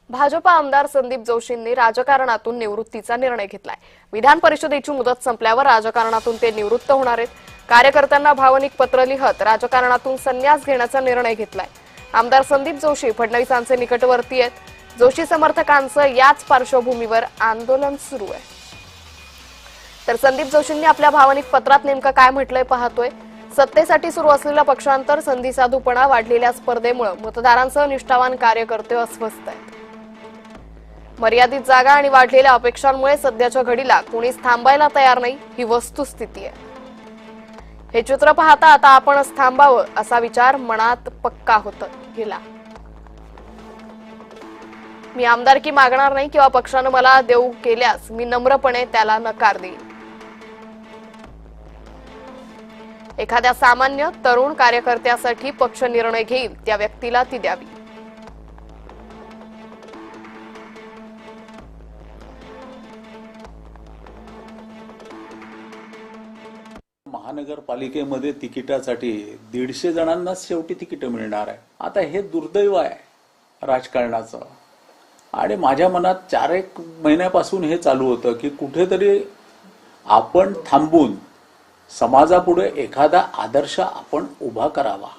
भाजपा आमदार संदीप जोशींनी राजकारणातून निवृत्तीचा निर्णय घेतलाय। विधान परिषदेची मुदत संपल्यावर राजकारणातून ते निवृत्त होणार आहेत। कार्यकर्त्यांना भावनिक पत्र लिहत राजकारणातून संन्यास घेण्याचा निर्णय घेतलाय। आमदार संदीप जोशी फडणवीसांचे निकटवर्ती आहेत। जोशी समर्थकांचं याच पार्श्वभूमीवर आंदोलन सुरू आहे। तर संदीप जोशींनी आपल्या भावनिक पत्रात नेमकं काय म्हटलंय पाहतोय। सत्तेसाठी सुरू असलेला पक्षांतर, संधी साधूपणा, वाढलेल्या स्पर्धेमुळे मतदारांसह निष्ठावान कार्यकर्ते अस्वस्थ आहेत। मर्यादित जागा आणि वाढलेल्या अपेक्षांमुळे सध्याच्या घडीला कोणीच थांबायला तयार नाही, ही वस्तुस्थिती आहे। हे चित्र पाहता आता आपणच थांबावं असा विचार मनात पक्का होत गेला। मी आमदारकी मागणार नाही किंवा पक्षानं मला देऊ केल्यास मी नम्रपणे त्याला नकार देईन। एखाद्या सामान्य तरुण कार्यकर्त्यासाठी पक्ष निर्णय घेईल त्या व्यक्तीला ती द्यावी। महानगरपालिकेमध्ये तिकिटासाठी 150 जणांनाच शेवटी तिकीट मिळणार आहे। आता हे दुर्दैव आहे राजकारणाचं। आणि माझ्या मनात 4-1 महिन्यापासून हे चालू होतं की कुठेतरी आपण थांबून समाजापुढे एखादा आदर्श आपण उभा करावा।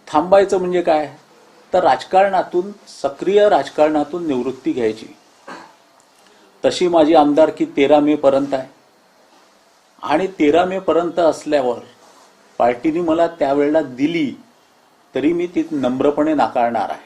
थांबायचं म्हणजे काय, तर राजकारणातून, सक्रिय राजकारणातून निवृत्ती घ्यायची। तशी माझी आमदारकी 13 मे पर्यंत आहे आणि 13 मे पर्यंत असल्यावर पार्टीने मला त्यावेळेला दिली तरी मी ती नम्रपणे नाकारणार आहे।